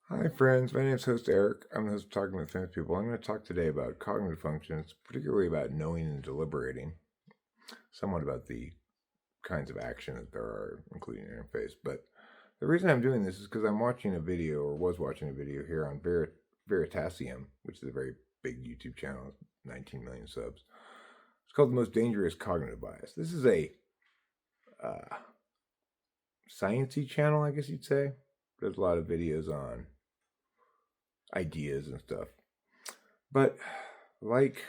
Hi, friends. My name is host Eric. I'm the host of Talking with Famous People. I'm going to talk today about cognitive functions, particularly about knowing and deliberating, somewhat about the kinds of action that there are, including interface. But the reason I'm doing this is because I'm watching a video, or was watching a video here on Veritasium, which is a very big YouTube channel, 19 million subs. It's called The Most Dangerous Cognitive Bias. This is a uh, sciencey channel, I guess you'd say. There's a lot of videos on ideas and stuff. But like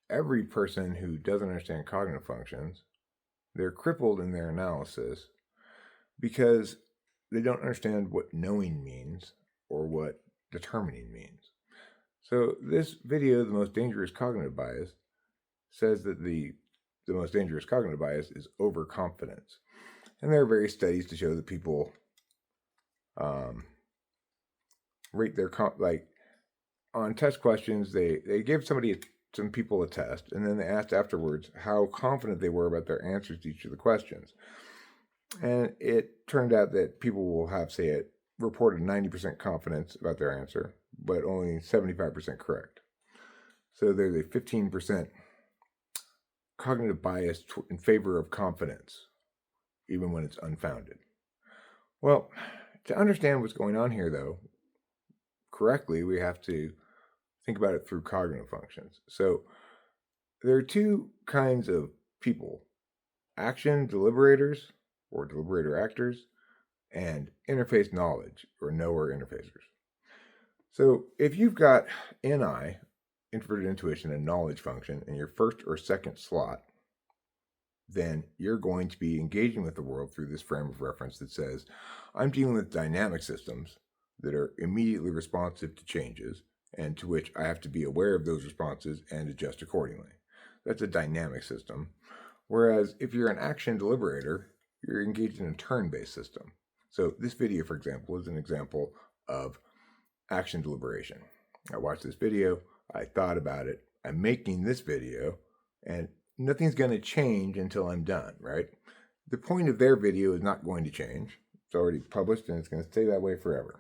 every person who doesn't understand cognitive functions, they're crippled in their analysis because they don't understand what knowing means or what determining means. So this video, The Most Dangerous Cognitive Bias, says that the most dangerous cognitive bias is overconfidence. And there are various studies to show that people rate their like on test questions. They give some people a test, and then they asked afterwards how confident they were about their answers to each of the questions. And it turned out that people will have, say, it reported 90% confidence about their answer, but only 75% correct. So there's a 15% cognitive bias in favor of confidence, even when it's unfounded. Well, to understand what's going on here, though, correctly, we have to think about it through cognitive functions. So there are two kinds of people: action deliberators or deliberator actors, and interface knowledge or knower interfacers. So if you've got NI, introverted intuition, and knowledge function in your first or second slot, then you're going to be engaging with the world through this frame of reference that says, I'm dealing with dynamic systems that are immediately responsive to changes and to which I have to be aware of those responses and adjust accordingly. That's a dynamic system. Whereas if you're an action deliberator, you're engaged in a turn-based system. So this video, for example, is an example of action deliberation. I watched this video, I thought about it, I'm making this video, and nothing's going to change until I'm done, right? The point of their video is not going to change. It's already published and it's going to stay that way forever.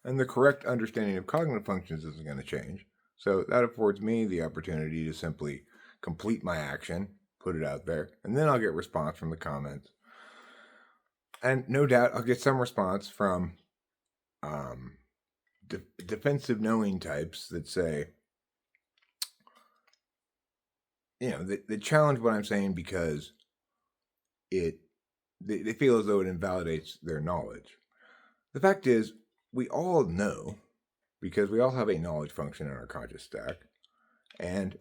And the correct understanding of cognitive functions isn't going to change. So that affords me the opportunity to simply complete my action, put it out there, and then I'll get response from the comments. And no doubt I'll get some response from defensive knowing types that say, they challenge what I'm saying because they feel as though it invalidates their knowledge. The fact is, we all know because we all have a knowledge function in our conscious stack, and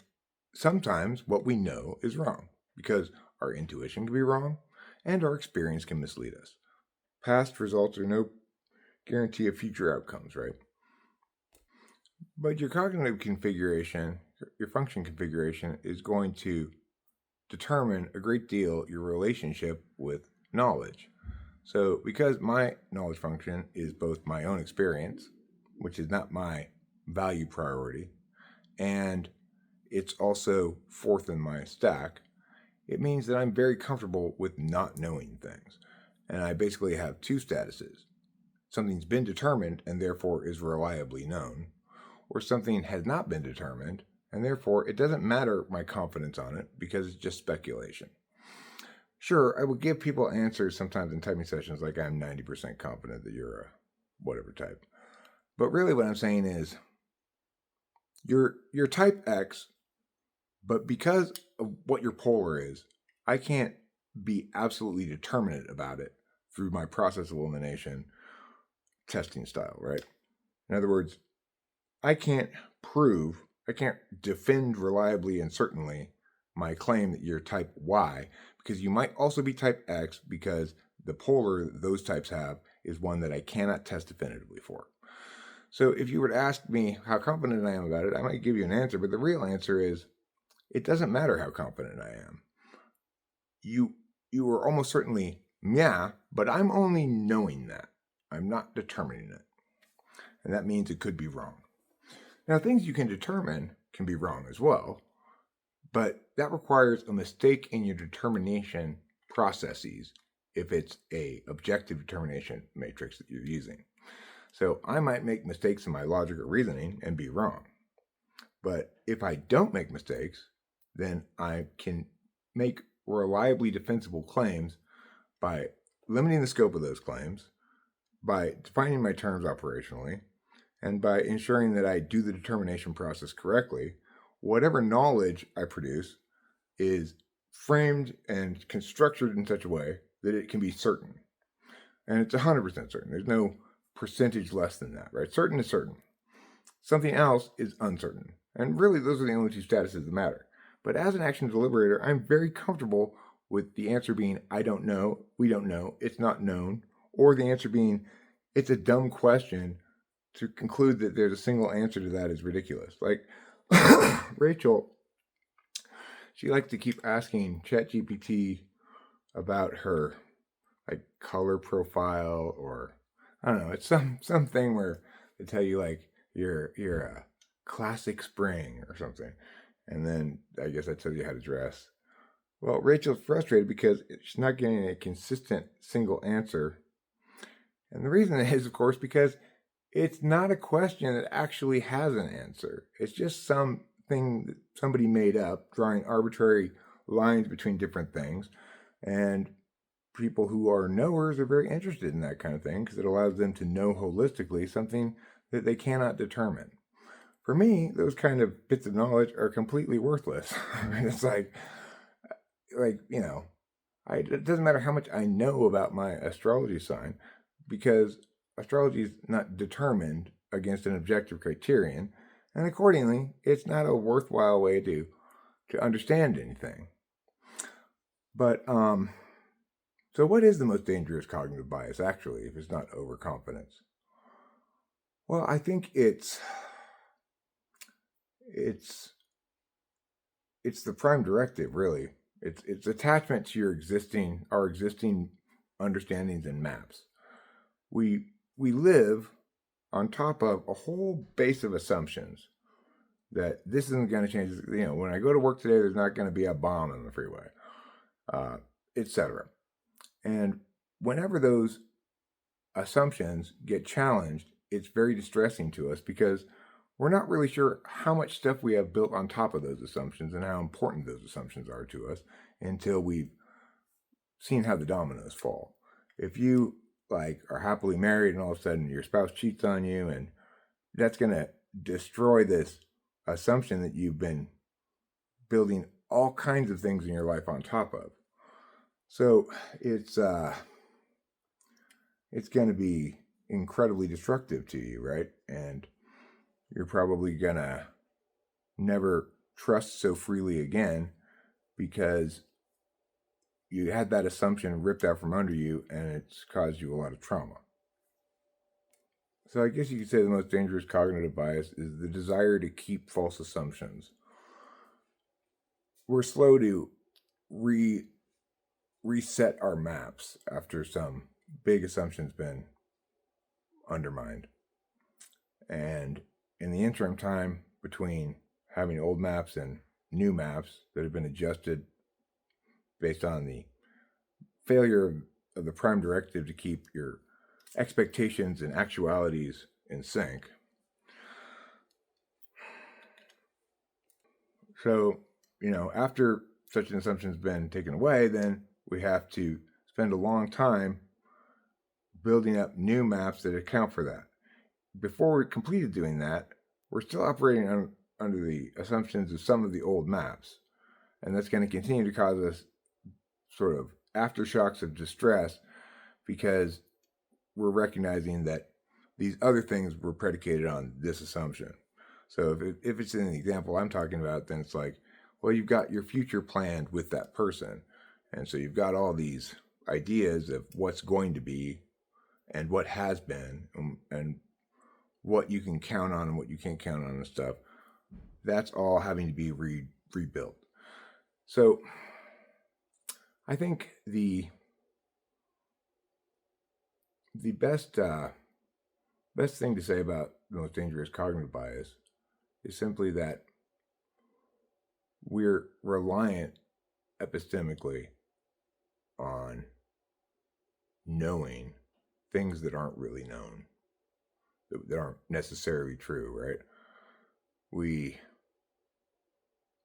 sometimes what we know is wrong because our intuition can be wrong and our experience can mislead us. Past results are no guarantee of future outcomes, right? But your cognitive configuration, your function configuration, is going to determine a great deal your relationship with knowledge. So, because my knowledge function is both my own experience, which is not my value priority, and it's also fourth in my stack, it means that I'm very comfortable with not knowing things. And I basically have two statuses: something's been determined and therefore is reliably known, or something has not been determined and therefore it doesn't matter my confidence on it because it's just speculation. Sure, I will give people answers sometimes in typing sessions like I'm 90% confident that you're a whatever type. But really what I'm saying is you're type X, but because of what your polar is, I can't be absolutely determinate about it through my process elimination testing style, right? In other words, I can't defend reliably and certainly my claim that you're type Y because you might also be type X because the polar that those types have is one that I cannot test definitively for. So if you were to ask me how confident I am about it, I might give you an answer, but the real answer is it doesn't matter how confident I am. You are almost certainly yeah, but I'm only knowing that. I'm not determining it. And that means it could be wrong. Now, things you can determine can be wrong as well, but that requires a mistake in your determination processes if it's a objective determination matrix that you're using. So I might make mistakes in my logic or reasoning and be wrong. But if I don't make mistakes, then I can make reliably defensible claims by limiting the scope of those claims, by defining my terms operationally, and by ensuring that I do the determination process correctly. Whatever knowledge I produce is framed and constructed in such a way that it can be certain. And it's 100% certain. There's no percentage less than that, right? Certain is certain. Something else is uncertain. And really, those are the only two statuses that matter. But as an action deliberator, I'm very comfortable with the answer being, I don't know, we don't know, it's not known, or the answer being, it's a dumb question. To conclude that there's a single answer to that is ridiculous. Like Rachel, she likes to keep asking ChatGPT about her like color profile, or I don't know, it's something where they tell you like you're a classic spring or something, and then I guess that tells you how to dress. Well, Rachel's frustrated because she's not getting a consistent single answer, and the reason is, of course, because it's not a question that actually has an answer. It's just something that somebody made up, drawing arbitrary lines between different things. And people who are knowers are very interested in that kind of thing because it allows them to know holistically something that they cannot determine. For me, those kind of bits of knowledge are completely worthless. It's like, it doesn't matter how much I know about my astrology sign, because astrology is not determined against an objective criterion, and accordingly, it's not a worthwhile way to understand anything. But so what is the most dangerous cognitive bias actually, if it's not overconfidence? Well, I think it's the prime directive, really. It's attachment to our existing understandings and maps. We live on top of a whole base of assumptions that this isn't going to change. When I go to work today, there's not going to be a bomb on the freeway, etc. And whenever those assumptions get challenged, it's very distressing to us because we're not really sure how much stuff we have built on top of those assumptions and how important those assumptions are to us until we've seen how the dominoes fall. If you are happily married and all of a sudden your spouse cheats on you, and that's going to destroy this assumption that you've been building all kinds of things in your life on top of. So it's going to be incredibly destructive to you, right? And you're probably going to never trust so freely again because you had that assumption ripped out from under you and it's caused you a lot of trauma. So I guess you could say the most dangerous cognitive bias is the desire to keep false assumptions. We're slow to reset our maps after some big assumption's been undermined. And in the interim time between having old maps and new maps that have been adjusted based on the failure of the prime directive to keep your expectations and actualities in sync. So, after such an assumption has been taken away, then we have to spend a long time building up new maps that account for that. Before we're completed doing that, we're still operating under the assumptions of some of the old maps. And that's going to continue to cause us sort of aftershocks of distress because we're recognizing that these other things were predicated on this assumption. So if it's in the example I'm talking about, then it's like, well, you've got your future planned with that person. And so you've got all these ideas of what's going to be and what has been and what you can count on and what you can't count on and stuff. That's all having to be rebuilt. So I think the best thing to say about the most dangerous cognitive bias is simply that we're reliant epistemically on knowing things that aren't really known. that aren't necessarily true, right? We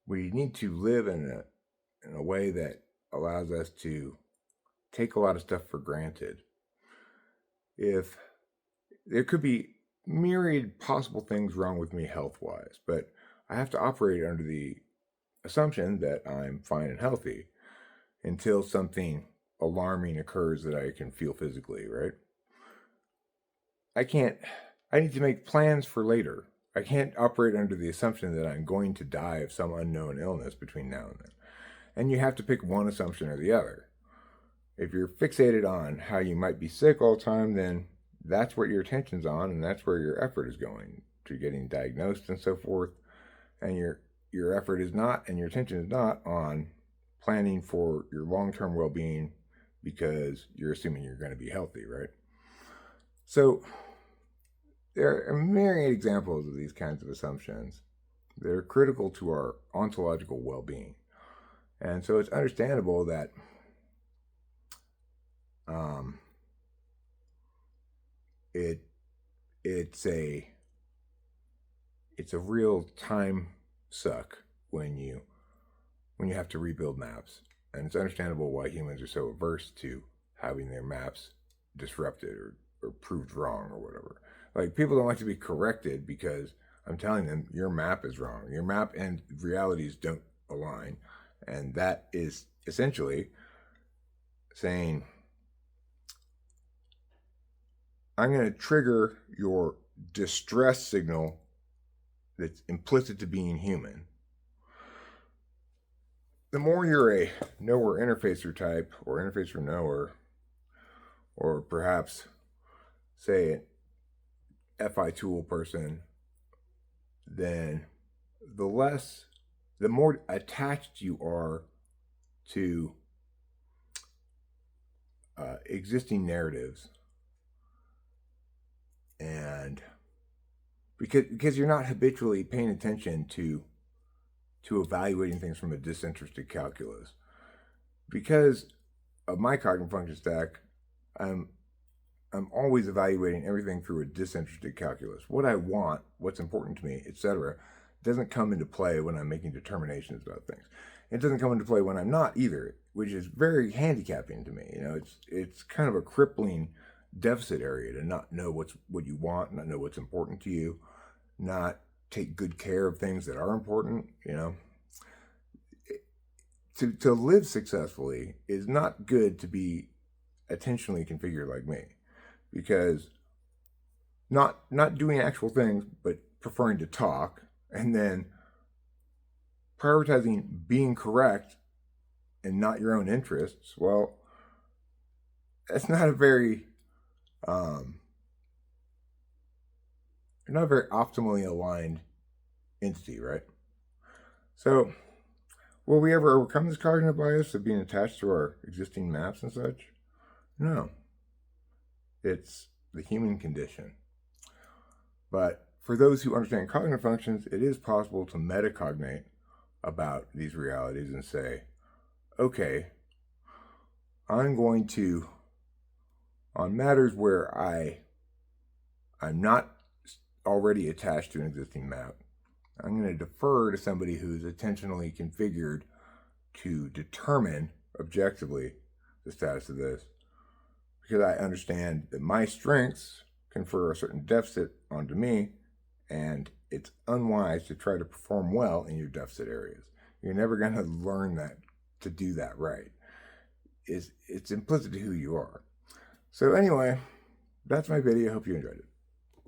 need to live in a way that allows us to take a lot of stuff for granted. If there could be myriad possible things wrong with me health-wise, but I have to operate under the assumption that I'm fine and healthy until something alarming occurs that I can feel physically, right? I need to make plans for later. I can't operate under the assumption that I'm going to die of some unknown illness between now and then. And you have to pick one assumption or the other. If you're fixated on how you might be sick all the time, then that's what your attention's on, and that's where your effort is going to getting diagnosed and so forth. And your effort is not, and your attention is not on planning for your long-term well-being because you're assuming you're going to be healthy, right? So there are myriad examples of these kinds of assumptions that are critical to our ontological well-being. And so it's understandable that it's a real time suck when you have to rebuild maps. And it's understandable why humans are so averse to having their maps disrupted or proved wrong or whatever. Like, people don't like to be corrected because I'm telling them your map is wrong. Your map and realities don't align. And that is essentially saying, I'm going to trigger your distress signal that's implicit to being human. The more you're a knower interfacer type, or interfacer knower, or perhaps, say, an FI tool person, then the more attached you are to existing narratives, and because you're not habitually paying attention to evaluating things from a disinterested calculus. Because of my cognitive function stack, I'm always evaluating everything through a disinterested calculus. What I want, what's important to me, etc., doesn't come into play when I'm making determinations about things. It doesn't come into play when I'm not either, which is very handicapping to me. You know, it's kind of a crippling deficit area to not know what you want, not know what's important to you, not take good care of things that are important. You know, to live successfully is not good to be attentionally configured like me, because not doing actual things but preferring to talk, and then prioritizing being correct and not your own interests, well, that's not a very not a very optimally aligned entity, right? So, will we ever overcome this cognitive bias of being attached to our existing maps and such? No. It's the human condition. But for those who understand cognitive functions, it is possible to metacognate about these realities and say, okay, I'm going to, on matters where I'm not already attached to an existing map, I'm going to defer to somebody who's attentionally configured to determine objectively the status of this, because I understand that my strengths confer a certain deficit onto me, and it's unwise to try to perform well in your deficit areas. You're never going to learn that to do that right. It's implicit to who you are. So anyway, that's my video. I hope you enjoyed it.